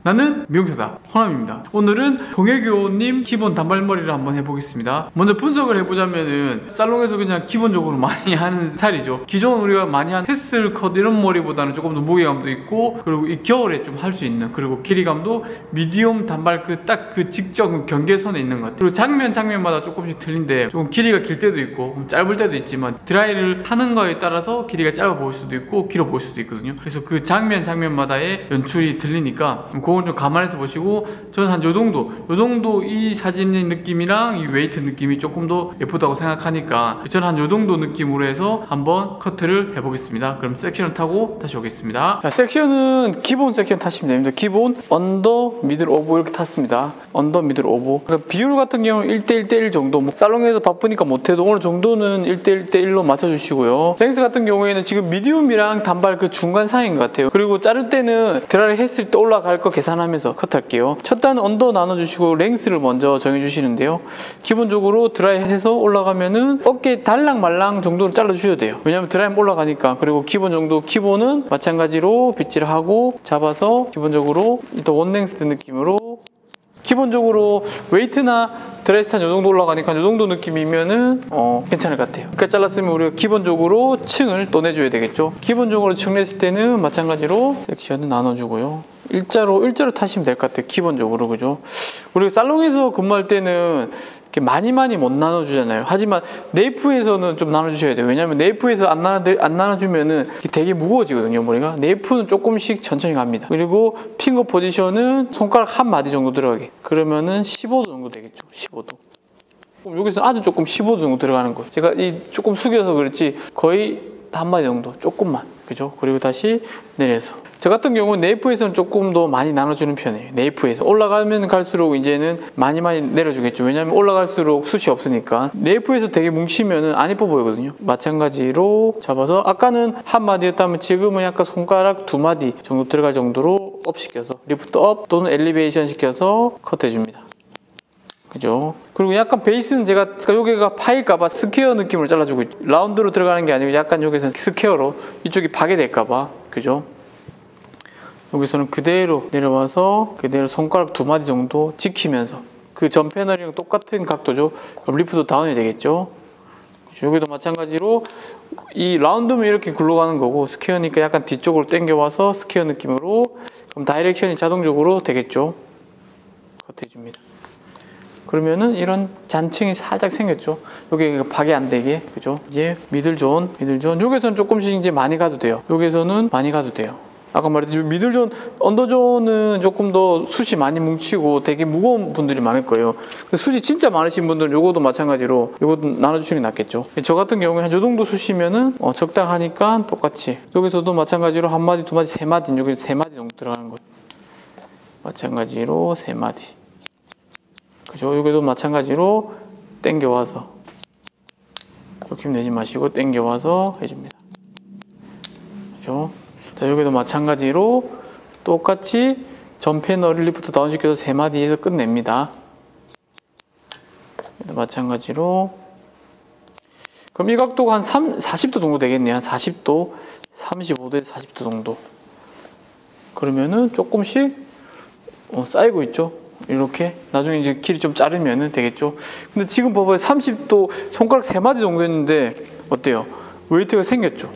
나는 미용사다, 호남입니다. 오늘은 동해교님 기본 단발머리를 한번 해보겠습니다. 먼저 분석을 해보자면은 살롱에서 그냥 기본적으로 많이 하는 스타일이죠. 기존 우리가 많이 하는 테슬 컷 이런 머리보다는 조금 더 무게감도 있고, 그리고 이 겨울에 좀 할 수 있는, 그리고 길이감도 미디움 단발 딱 그 직접 경계선에 있는 것 같아요. 그리고 장면마다 조금씩 틀린데, 조금 길이가 길 때도 있고 짧을 때도 있지만, 드라이를 하는 거에 따라서 길이가 짧아 보일 수도 있고 길어 보일 수도 있거든요. 그래서 그 장면마다의 연출이 틀리니까 그건 좀 감안해서 보시고, 저는 한 요정도 이 사진의 느낌이랑 이 웨이트 느낌이 조금 더 예쁘다고 생각하니까 저는 한 요정도 느낌으로 해서 한번 커트를 해보겠습니다. 그럼 섹션을 타고 다시 오겠습니다. 자, 섹션은 기본 섹션 타시면 됩니다. 기본 언더, 미들, 오버 이렇게 탔습니다. 언더, 미들, 오버. 그러니까 비율 같은 경우는 1:1:1 정도, 뭐 살롱에서 바쁘니까 못해도 어느 정도는 1:1:1로 맞춰주시고요. 랭스 같은 경우에는 지금 미디움이랑 단발 그 중간 사이인 것 같아요. 그리고 자를 때는 드라이 했을 때 올라갈 거 계산하면서 컷할게요. 첫 단은 언더 나눠주시고 랭스를 먼저 정해주시는데요. 기본적으로 드라이 해서 올라가면은 어깨 달랑말랑 정도로 잘라주셔야 돼요. 왜냐면 드라이 올라가니까. 그리고 기본 정도, 기본은 마찬가지로 빗질을 하고 잡아서 기본적으로 일단 원랭스 느낌으로, 기본적으로 웨이트나 드라이스탄 요정도 올라가니까 요정도 느낌이면은 괜찮을 것 같아요. 그러니까 잘랐으면 우리가 기본적으로 층을 또 내줘야 되겠죠. 기본적으로 층 냈을 때는 마찬가지로 섹션을 나눠주고요. 일자로 타시면 될 것 같아요. 기본적으로, 그죠? 우리가 살롱에서 근무할 때는 이렇게 많이 못 나눠주잖아요. 하지만 네이프에서는 좀 나눠주셔야 돼요. 왜냐면 네이프에서 안 나눠주면은 되게 무거워지거든요, 머리가. 네이프는 조금씩 천천히 갑니다. 그리고 핑거 포지션은 손가락 한 마디 정도 들어가게. 그러면은 15도 정도 되겠죠. 15도. 여기서 아주 조금 15도 정도 들어가는 거예요. 제가 조금 숙여서 그렇지 거의 한 마디 정도, 조금만. 그죠? 그리고 다시 내려서. 저 같은 경우는 네이프에서는 조금 더 많이 나눠주는 편이에요. 네이프에서 올라가면 갈수록 이제는 많이 내려주겠죠. 왜냐면 올라갈수록 숱이 없으니까. 네이프에서 되게 뭉치면은 안 예뻐 보이거든요. 마찬가지로 잡아서, 아까는 한 마디였다면 지금은 약간 손가락 2마디 정도 들어갈 정도로 업 시켜서, 리프트 업 또는 엘리베이션 시켜서 컷해줍니다. 그죠? 그리고 약간 베이스는 제가 여기가 파일까봐 스퀘어 느낌으로 잘라주고 있죠. 라운드로 들어가는 게 아니고 약간 여기서 스퀘어로 이쪽이 파괴될까봐. 그죠? 여기서는 그대로 내려와서 그대로 손가락 2마디 정도 지키면서, 그 전 패널이랑 똑같은 각도죠. 그럼 리프트 다운이 되겠죠. 그죠? 여기도 마찬가지로 이 라운드면 이렇게 굴러가는 거고, 스퀘어니까 약간 뒤쪽으로 당겨와서 스퀘어 느낌으로, 그럼 다이렉션이 자동적으로 되겠죠. 컷해줍니다. 그러면은 이런 잔층이 살짝 생겼죠. 여기 파괴 안 되게. 그죠? 이제 미들존. 여기서는 조금씩 이제 많이 가도 돼요. 여기서는 많이 가도 돼요. 아까 말했듯이 미들존, 언더존은 조금 더 숱이 많이 뭉치고 되게 무거운 분들이 많을 거예요. 숱이 진짜 많으신 분들은 요것도 마찬가지로 요것도 나눠주시는 게 낫겠죠. 저 같은 경우에 한 요 정도 숱이면은 적당하니까 똑같이 여기서도 마찬가지로 한 마디, 2마디, 3마디, 여기 3마디 정도 들어가는 거예요. 마찬가지로 3마디. 그죠? 여기도 마찬가지로 당겨와서, 욕심 내지 마시고 당겨와서 해줍니다. 그죠? 자, 여기도 마찬가지로 똑같이 전 패널을 리프트 다운 시켜서 3마디에서 끝냅니다. 마찬가지로. 그럼 이 각도가 한 40도 정도 되겠네요. 한 40도, 35도에서 40도 정도. 그러면은 조금씩 쌓이고 있죠. 이렇게 나중에 이제 길이 좀 자르면은 되겠죠. 근데 지금 봐봐요. 30도, 손가락 3마디 정도 했는데 어때요? 웨이트가 생겼죠.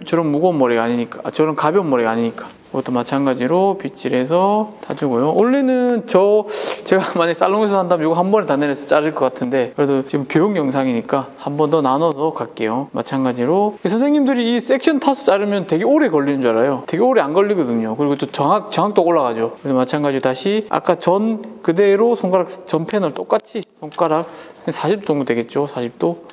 저런 무거운 머리가 아니니까, 저런 가벼운 머리가 아니니까. 이것도 마찬가지로 빗질해서 타주고요. 원래는 제가 만약에 살롱에서 한다면 이거 한 번에 다 내려서 자를 것 같은데, 그래도 지금 교육 영상이니까 한 번 더 나눠서 갈게요. 마찬가지로 선생님들이 이 섹션 타서 자르면 되게 오래 걸리는 줄 알아요. 되게 오래 안 걸리거든요. 그리고 또 정확도 올라가죠. 그래서 마찬가지로 다시 아까 전 그대로 손가락 전 패널 똑같이 손가락 40도 정도 되겠죠. 40도.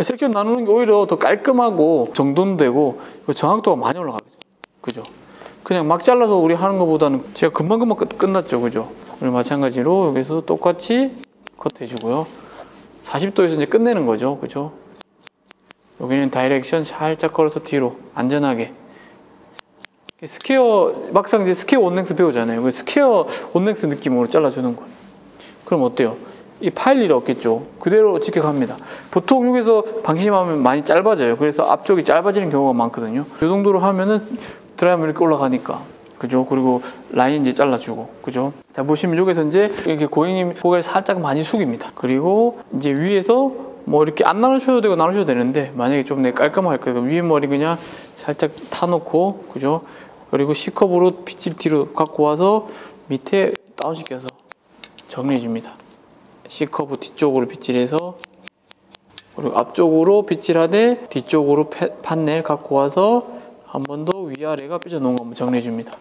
섹션 나누는 게 오히려 더 깔끔하고 정돈되고 정확도가 많이 올라가죠. 그죠? 그냥 막 잘라서 우리 하는 것보다는 제가 금방 끝났죠. 그죠? 그리고 마찬가지로 여기서 똑같이 컷해주고요. 40도에서 이제 끝내는 거죠. 그죠? 여기는 다이렉션 살짝 걸어서 뒤로 안전하게. 스퀘어, 막상 이제 스퀘어 원랭스 배우잖아요. 그 스퀘어 원랭스 느낌으로 잘라주는 거예요. 그럼 어때요? 이 파일 일이 없겠죠. 그대로 지켜갑니다. 보통 여기서 방심하면 많이 짧아져요. 그래서 앞쪽이 짧아지는 경우가 많거든요. 이 정도로 하면은 드라이브 이렇게 올라가니까 그죠? 그리고 라인 이제 잘라주고, 그죠? 자, 보시면 여기서 이제 이렇게 고객님 고개를 살짝 많이 숙입니다. 그리고 이제 위에서 뭐 이렇게 안 나누셔도 되고 나누셔도 되는데, 만약에 좀 내 깔끔할 거예요. 위에 머리 그냥 살짝 타놓고, 그죠? 그리고 C컵으로 빗질 뒤로 갖고 와서 밑에 다운시켜서 정리해줍니다. C커브 뒤쪽으로 빗질해서, 그리고 앞쪽으로 빗질하되 뒤쪽으로 판넬 갖고 와서 한 번 더 위아래가 삐져놓은 거 한번 정리해줍니다.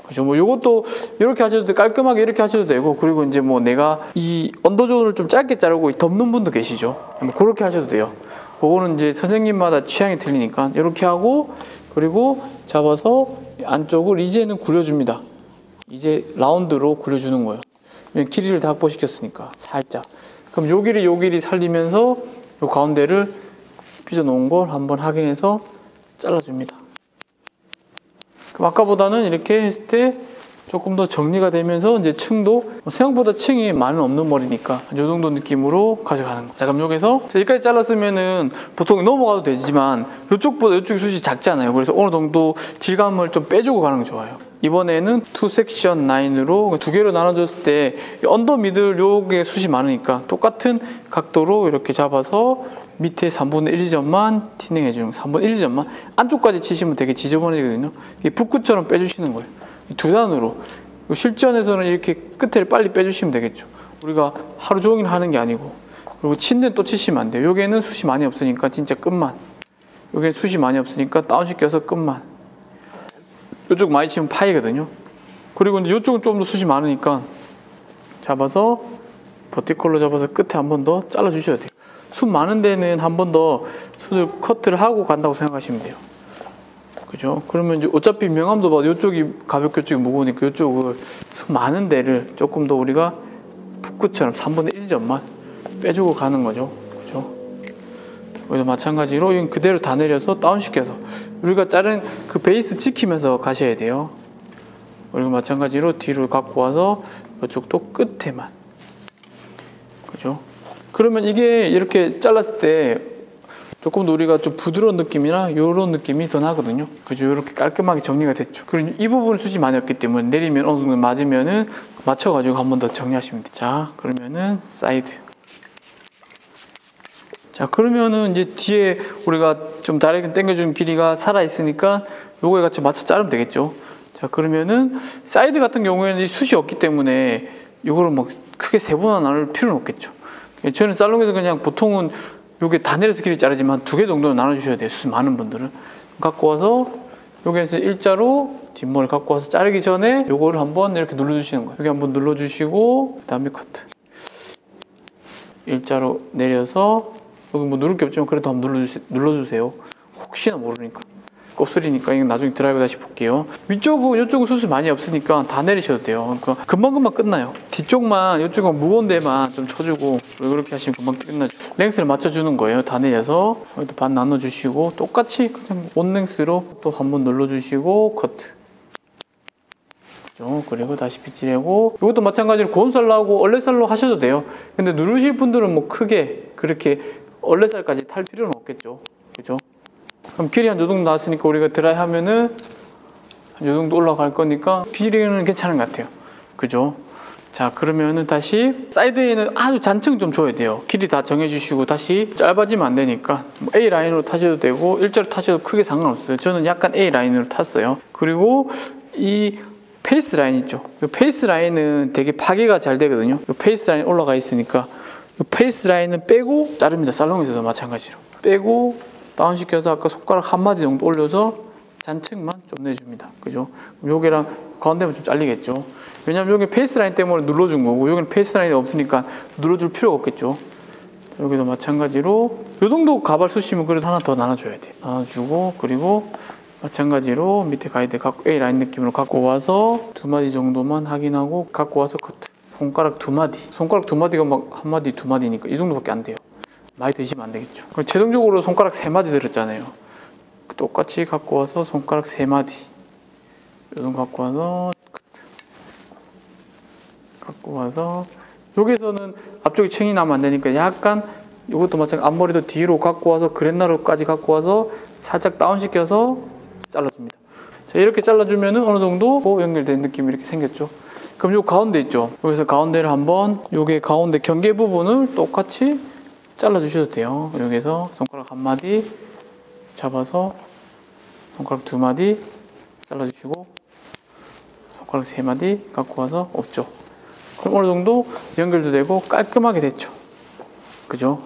그죠? 뭐 요것도 이렇게 하셔도 되고, 깔끔하게 이렇게 하셔도 되고, 그리고 이제 뭐 내가 이 언더존을 좀 짧게 자르고 덮는 분도 계시죠? 뭐 그렇게 하셔도 돼요. 그거는 이제 선생님마다 취향이 틀리니까 이렇게 하고, 그리고 잡아서 안쪽을 이제는 굴려줍니다. 이제 라운드로 굴려주는 거예요. 길이를 다 확보시켰으니까 살짝. 그럼 요 길이 살리면서 요 가운데를 삐져놓은 걸 한번 확인해서 잘라줍니다. 그럼 아까보다는 이렇게 했을 때 조금 더 정리가 되면서 이제 층도 생각보다 층이 많이 없는 머리니까 이 정도 느낌으로 가져가는 거. 자, 그럼 여기서 여기까지 잘랐으면은 보통 넘어가도 되지만 이쪽보다 이쪽이 숱이 작잖아요. 그래서 어느 정도 질감을 좀 빼주고 가는 게 좋아요. 이번에는 투 섹션 라인으로 두 개로 나눠줬을 때 언더 미들 요게 숱이 많으니까 똑같은 각도로 이렇게 잡아서 밑에 3분의 1 지점만 티닝 해주는 거예요. 3분의 1 지점만. 안쪽까지 치시면 되게 지저분해지거든요. 이게 붓끝처럼 빼주시는 거예요. 두 단으로. 실전에서는 이렇게 끝을 빨리 빼주시면 되겠죠. 우리가 하루 종일 하는 게 아니고. 그리고 친 데는 또 치시면 안 돼요. 여기에는 숱이 많이 없으니까 진짜 끝만. 여기에는 숱이 많이 없으니까 다운시켜서 끝만. 이쪽 많이 치면 파이거든요. 그리고 이제 이쪽은 좀 더 숱이 많으니까 잡아서 버티컬로 잡아서 끝에 한 번 더 잘라주셔야 돼요. 숱 많은 데는 한 번 더 숱을 커트를 하고 간다고 생각하시면 돼요. 그죠? 그러면 이제 어차피 명암도 봐도 이쪽이 가볍게 이쪽이 무거우니까 이쪽을 숱 많은 데를 조금 더 우리가 붓끝처럼 3분의 1 점만 빼주고 가는 거죠. 그죠? 여기도 마찬가지로 이건 그대로 다 내려서 다운시켜서 우리가 자른 그 베이스 지키면서 가셔야 돼요. 그리고 마찬가지로 뒤로 갖고 와서 이쪽도 끝에만. 그죠? 그러면 이게 이렇게 잘랐을 때 조금 더 우리가 좀 부드러운 느낌이나 이런 느낌이 더 나거든요. 그죠? 이렇게 깔끔하게 정리가 됐죠. 그리고 이 부분은 숱이 많이 없기 때문에 내리면 어느 정도 맞으면은 맞춰가지고 한 번 더 정리하시면 돼요. 자, 그러면은 사이드. 자, 그러면은 이제 뒤에 우리가 좀 다르게 당겨주는 길이가 살아있으니까 요거에 같이 맞춰 자르면 되겠죠. 자, 그러면은 사이드 같은 경우에는 이 숱이 없기 때문에 요거를 막 크게 세분화 나눌 필요는 없겠죠. 저는 살롱에서 그냥 보통은 요게 다 내려서 길이 자르지만 2개 정도는 나눠주셔야 돼요. 숱 많은 분들은. 갖고 와서 여기에서 일자로 뒷머리 갖고 와서 자르기 전에 요거를 한번 이렇게 눌러주시는 거예요. 여기 한번 눌러주시고 그 다음에 커트. 일자로 내려서 여기 뭐 누를 게 없지만 그래도 한번 눌러주세요. 혹시나 모르니까. 곱슬이니까 이건 나중에 드라이브 다시 볼게요. 위쪽은 이쪽은 숱이 많이 없으니까 다 내리셔도 돼요. 그러니까 금방금방 끝나요. 뒤쪽만 이쪽은 무거운 데만 좀 쳐주고 이렇게 하시면 금방 끝나죠. 랭스를 맞춰주는 거예요. 다 내려서 여기도 반 나눠주시고 똑같이 그냥 원랭스로 또 한번 눌러주시고 커트. 그죠? 그리고 다시 빗질하고 이것도 마찬가지로 고온살로 하고 얼레살로 하셔도 돼요. 근데 누르실 분들은 뭐 크게 그렇게 얼레살까지 탈 필요는 없겠죠. 그죠? 그럼 길이 한 요 정도 나왔으니까 우리가 드라이 하면은 한 요 정도 올라갈 거니까 길이는 괜찮은 것 같아요. 그죠? 자, 그러면은 다시 사이드에는 아주 잔층 좀 줘야 돼요. 길이 다 정해주시고 다시 짧아지면 안 되니까 뭐 A 라인으로 타셔도 되고 일자로 타셔도 크게 상관없어요. 저는 약간 A 라인으로 탔어요. 그리고 이 페이스 라인 있죠. 이 페이스 라인은 되게 파괴가 잘 되거든요. 이 페이스 라인 올라가 있으니까 이 페이스 라인은 빼고 자릅니다. 살롱에서도 마찬가지로 빼고 다운시켜서 아까 손가락 한 마디 정도 올려서 잔층만 좀 내줍니다. 그죠? 여기랑 가운데만 좀 잘리겠죠. 왜냐면 여기 페이스 라인 때문에 눌러준 거고 여기는 페이스 라인이 없으니까 눌러줄 필요가 없겠죠. 여기도 마찬가지로 이 정도 가발 쑤시면 그래도 하나 더 나눠줘야 돼. 나눠주고 그리고 마찬가지로 밑에 가이드 갖고 A 라인 느낌으로 갖고 와서 2마디 정도만 확인하고 갖고 와서 커트. 손가락 2마디. 손가락 2마디가 막 1마디 2마디니까 이 정도밖에 안 돼요. 많이 드시면 안 되겠죠. 그럼 최종적으로 손가락 3마디 들었잖아요. 똑같이 갖고 와서 손가락 3마디 요정 갖고 와서 커트. 갖고 와서 여기서는 앞쪽에 층이 나면 안 되니까 약간 이것도 마찬가지 앞머리도 뒤로 갖고 와서 그랜나루까지 갖고 와서 살짝 다운시켜서 잘라줍니다. 자, 이렇게 잘라주면은 어느 정도 연결된 느낌이 이렇게 생겼죠. 그럼 요 가운데 있죠. 여기서 가운데를 한번 요게 가운데 경계 부분을 똑같이 잘라주셔도 돼요. 여기서 손가락 한 마디 잡아서 손가락 두 마디 잘라주시고 손가락 세 마디 갖고 와서 없죠. 그럼 어느 정도 연결도 되고 깔끔하게 됐죠. 그죠?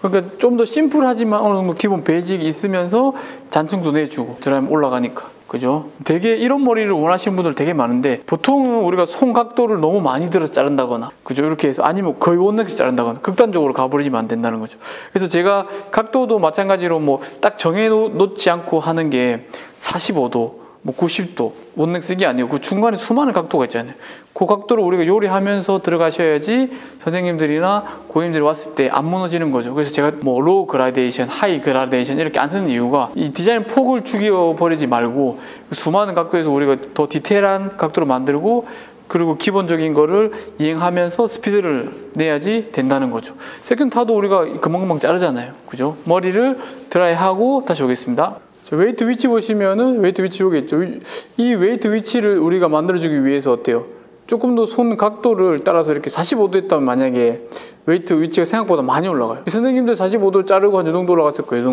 그러니까 좀 더 심플하지만 어느 정도 기본 베이직이 있으면서 잔층도 내주고 드라이면 올라가니까. 그죠? 되게 이런 머리를 원하시는 분들 되게 많은데 보통은 우리가 손 각도를 너무 많이 들어서 자른다거나 그죠? 이렇게 해서 아니면 거의 원넥스 자른다거나 극단적으로 가버리면 안 된다는 거죠. 그래서 제가 각도도 마찬가지로 뭐 딱 정해 놓지 않고 하는 게 45도 뭐 90도 원넥스기 아니고 그 중간에 수많은 각도가 있잖아요. 그 각도를 우리가 요리하면서 들어가셔야지 선생님들이나 고객님들이 왔을 때 안 무너지는 거죠. 그래서 제가 뭐 로우 그라데이션, 하이 그라데이션 이렇게 안 쓰는 이유가 이 디자인 폭을 죽여버리지 말고 수많은 각도에서 우리가 더 디테일한 각도로 만들고 그리고 기본적인 거를 이행하면서 스피드를 내야지 된다는 거죠. 세컨 타도 우리가 금방금방 자르잖아요. 그죠? 머리를 드라이하고 다시 오겠습니다. 웨이트 위치 보시면은 웨이트 위치 여기 있죠. 이 웨이트 위치를 우리가 만들어주기 위해서 어때요? 조금 더 손 각도를 따라서 이렇게 45도 했다면 만약에 웨이트 위치가 생각보다 많이 올라가요. 선생님들 45도 자르고 한 이 정도 올라갔을 거예요. 이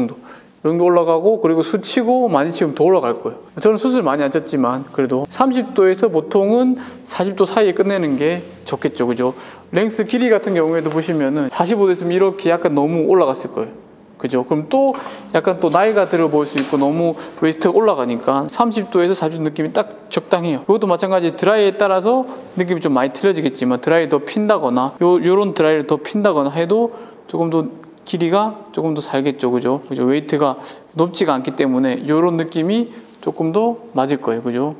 정도 올라가고 그리고 수 치고 많이 치면 더 올라갈 거예요. 저는 숱을 많이 안 쳤지만 그래도 30도에서 보통은 40도 사이에 끝내는 게 좋겠죠. 그죠? 랭스 길이 같은 경우에도 보시면은 45도 있으면 이렇게 약간 너무 올라갔을 거예요. 그죠? 그럼 또 약간 또 나이가 들어 보일 수 있고 너무 웨이트가 올라가니까 30도에서 40도 느낌이 딱 적당해요. 이것도 마찬가지 드라이에 따라서 느낌이 좀 많이 틀려지겠지만 드라이 더 핀다거나 요런 드라이를 더 핀다거나 해도 조금 더 길이가 조금 더 살겠죠. 그죠? 웨이트가 높지가 않기 때문에 요런 느낌이 조금 더 맞을 거예요. 그죠?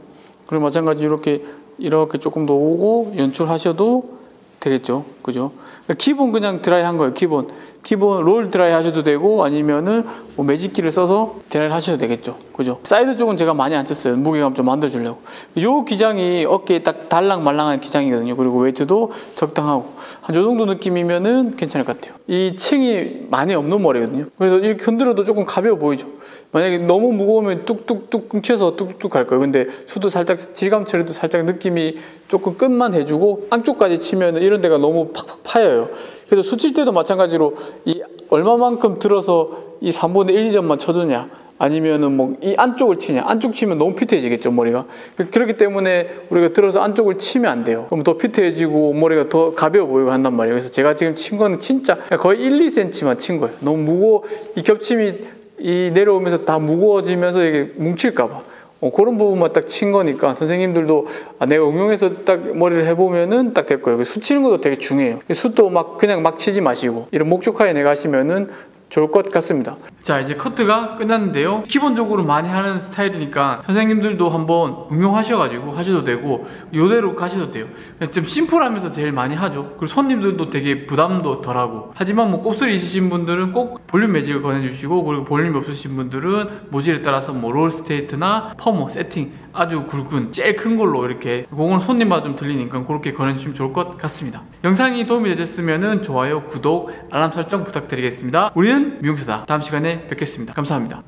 그리고 마찬가지 이렇게 조금 더 오고 연출하셔도 되겠죠. 그죠? 기본 그냥 드라이 한 거예요. 기본 롤 드라이 하셔도 되고 아니면은 뭐 매직기를 써서 드라이를 하셔도 되겠죠. 그죠? 사이드 쪽은 제가 많이 안 썼어요. 무게감 좀 만들어주려고. 요 기장이 어깨에 딱 달랑말랑한 기장이거든요. 그리고 웨이트도 적당하고 한 요 정도 느낌이면은 괜찮을 것 같아요. 이 층이 많이 없는 머리거든요. 그래서 이렇게 흔들어도 조금 가벼워 보이죠. 만약에 너무 무거우면 뚝뚝뚝 끊겨서 뚝뚝 갈 거예요. 근데 수도 살짝 질감 처리도 살짝 느낌이 조금 끝만 해주고 안쪽까지 치면 이런 데가 너무 팍팍 파여요. 그래서 수 칠 때도 마찬가지로 이 얼마만큼 들어서 이 3분의 1, 2점만 쳐주냐 아니면은 뭐 이 안쪽을 치냐. 안쪽 치면 너무 피트해지겠죠, 머리가. 그렇기 때문에 우리가 들어서 안쪽을 치면 안 돼요. 그럼 더 피트해지고 머리가 더 가벼워 보이고 한단 말이에요. 그래서 제가 지금 친 거는 진짜 거의 1, 2cm만 친 거예요. 너무 무거워, 이 겹침이 이 내려오면서 다 무거워지면서 이게 뭉칠까봐. 그런 부분만 딱 친 거니까 선생님들도 내가 응용해서 딱 머리를 해보면은 딱 될 거예요. 수 치는 것도 되게 중요해요. 숫도 그냥 막 치지 마시고 이런 목적하에 내가 하시면은 좋을 것 같습니다. 자, 이제 커트가 끝났는데요. 기본적으로 많이 하는 스타일이니까 선생님들도 한번 응용하셔가지고 하셔도 되고 이대로 가셔도 돼요. 좀 심플하면서 제일 많이 하죠. 그리고 손님들도 되게 부담도 덜하고. 하지만 뭐 곱슬이 있으신 분들은 꼭 볼륨 매직을 권해주시고 그리고 볼륨이 없으신 분들은 모질에 따라서 뭐 롤 스테이트나 퍼머 세팅 아주 굵은 제일 큰 걸로 이렇게 그건 손님마다 좀 들리니까 그렇게 권해주시면 좋을 것 같습니다. 영상이 도움이 되셨으면 좋아요, 구독, 알람 설정 부탁드리겠습니다. 우리는 미용사다. 다음 시간에 뵙겠습니다. 감사합니다.